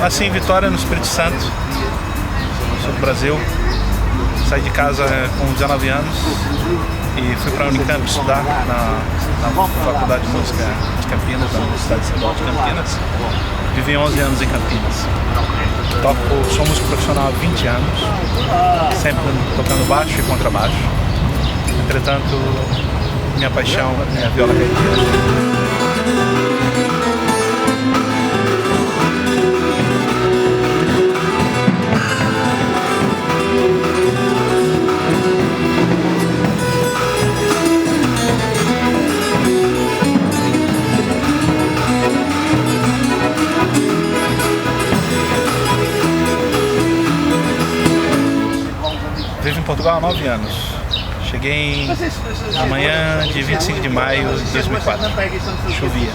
Eu nasci em Vitória, no Espírito Santo, sul do Brasil. Saí de casa com 19 anos e fui para a Unicamp estudar na Faculdade de Música de Campinas, da Universidade Estadual de Campinas. Vivi 11 anos em Campinas. Sou músico profissional há 20 anos, sempre tocando baixo e contrabaixo. Entretanto, minha paixão é a viola caipira. Vivo em Portugal há 9 anos. Cheguei na manhã de 25 de maio de 2004. Chovia.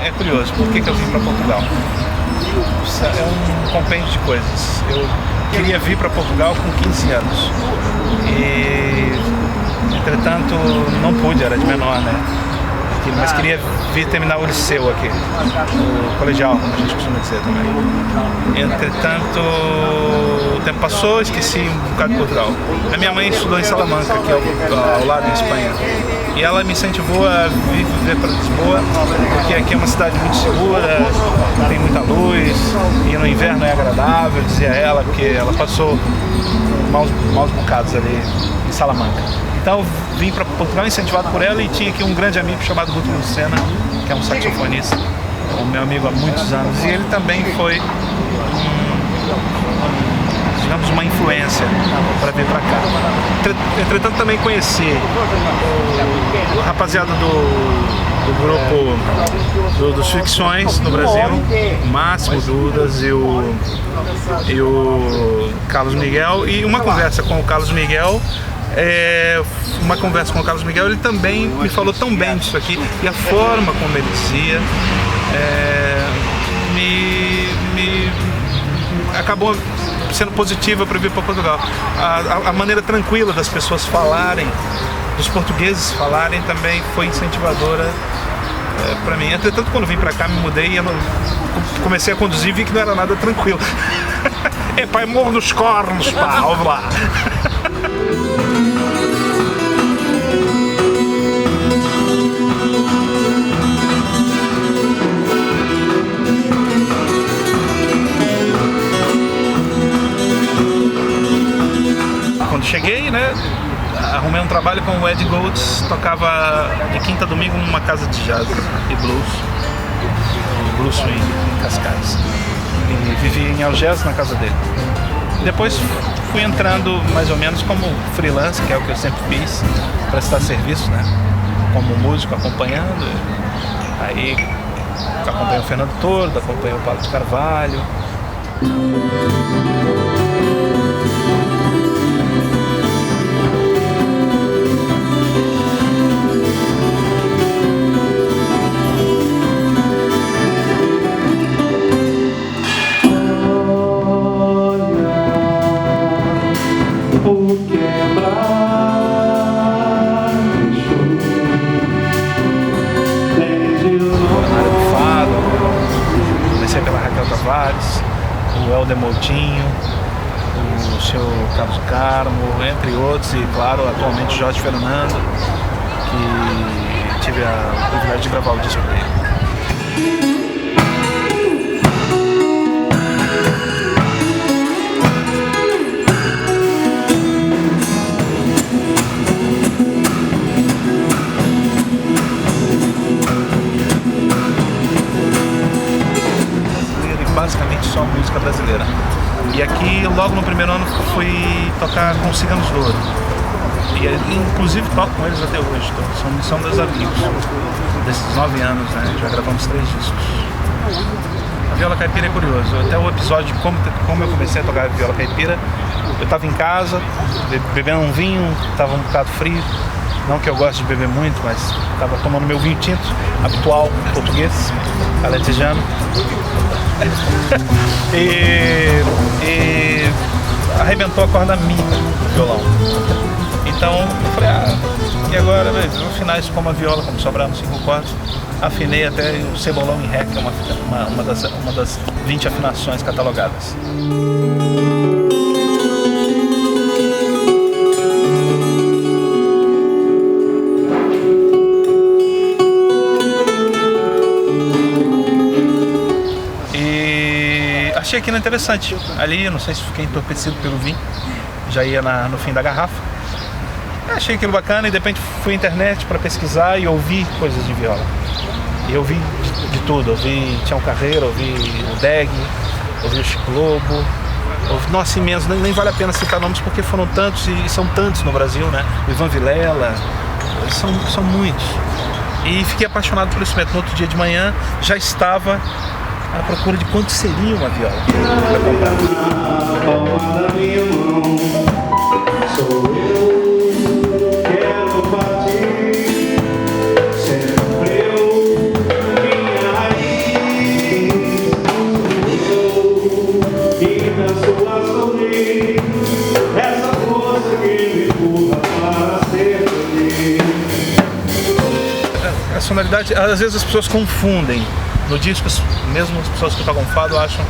É curioso, por que eu vim para Portugal? É um compêndio de coisas. Eu queria vir para Portugal com 15 anos e, entretanto, não pude, era de menor, né? Mas queria vir terminar o liceu aqui, o colegial, como a gente costuma dizer também. Entretanto, o tempo passou, esqueci um bocado de Portugal. A minha mãe estudou em Salamanca, que é ao lado, em Espanha. E ela me incentivou a vir viver para Lisboa, porque aqui é uma cidade muito segura, tem muita luz, e no inverno é agradável, dizia ela, porque ela passou maus bocados ali em Salamanca. Então eu vim para Portugal incentivado por ela e tinha aqui um grande amigo chamado Guto Lucena, que é um saxofonista, um meu amigo há muitos anos, e ele também foi digamos, uma influência para vir para cá. Entretanto, também conheci o rapaziada do grupo dos Ficções no Brasil, o Máximo Dudas e o Carlos Miguel, e uma conversa com o Carlos Miguel. Ele também me falou tão bem disso aqui, e a forma como ele dizia acabou sendo positiva para vir para Portugal. A maneira tranquila das pessoas falarem, dos portugueses falarem, também foi incentivadora para mim. Entretanto, quando vim para cá, me mudei e comecei a conduzir e vi que não era nada tranquilo. Pai, morro nos cornos, pá, vamos lá. Quando cheguei, né, arrumei um trabalho com o Ed Golds, tocava de quinta a domingo numa casa de jazz e blues swing em Cascais. E vivi em Algés, na casa dele. Depois fui entrando mais ou menos como freelance, que é o que eu sempre fiz, prestar serviço, né, como músico, acompanhando. Aí acompanhei o Fernando Tordo, acompanhei o Paulo de Carvalho. O Helder Moutinho, o seu Carlos Carmo, entre outros, e claro, atualmente Jorge Fernando, que tive o privilégio de gravar o disco dele. Basicamente só música brasileira. E aqui, logo no primeiro ano, fui tocar com Ciganos do Ouro. E inclusive toco com eles até hoje. São meus amigos desses 9 anos, né? Já gravamos 3 discos. A viola caipira é curioso. Até o episódio de como eu comecei a tocar viola caipira, eu estava em casa, bebendo um vinho, estava um bocado frio. Não que eu goste de beber muito, mas estava tomando meu vinho tinto, habitual, português, alentejano. e arrebentou a corda mínima do violão. Então eu falei, e agora, velho? Vou afinar isso como a viola, como sobraram 5 cordas. Afinei até o cebolão em ré, que é uma das 20 afinações catalogadas. E achei aquilo interessante. Ali, não sei se fiquei entorpecido pelo vinho, já ia no fim da garrafa. Achei aquilo bacana e de repente fui à internet para pesquisar e ouvir coisas de viola. E eu vi de tudo, ouvi Tião Carreiro, ouvi o Deg, ouvi o Chico Lobo, nossa, imenso, nem vale a pena citar nomes porque foram tantos e são tantos no Brasil, né? O Ivan Vilela, são muitos. E fiquei apaixonado por esse instrumento. No outro dia de manhã já estava à procura de quanto seria uma viola para comprar. A sonoridade, às vezes as pessoas confundem. No disco, mesmo as pessoas que tocam fado acham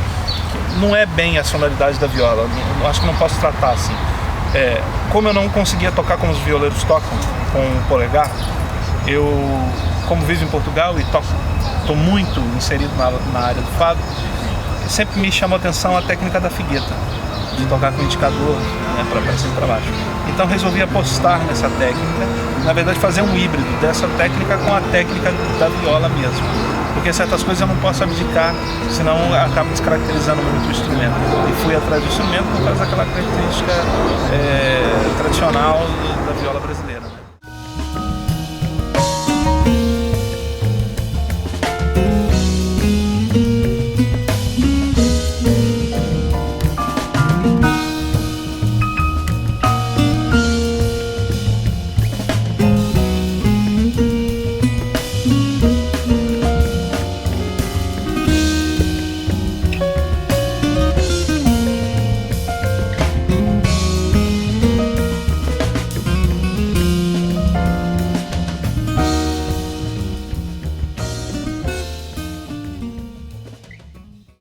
que não é bem a sonoridade da viola. Eu acho que não posso tratar assim. Como eu não conseguia tocar como os violeiros tocam, com o polegar, eu, como vivo em Portugal e estou muito inserido na área do fado, sempre me chamou a atenção a técnica da figueta, de tocar com o indicador, né, para cima e para baixo. Então resolvi apostar nessa técnica, na verdade fazer um híbrido dessa técnica com a técnica da viola mesmo. Porque certas coisas eu não posso abdicar, senão acaba descaracterizando muito o instrumento. E fui atrás do instrumento por causa daquela característica tradicional da viola brasileira.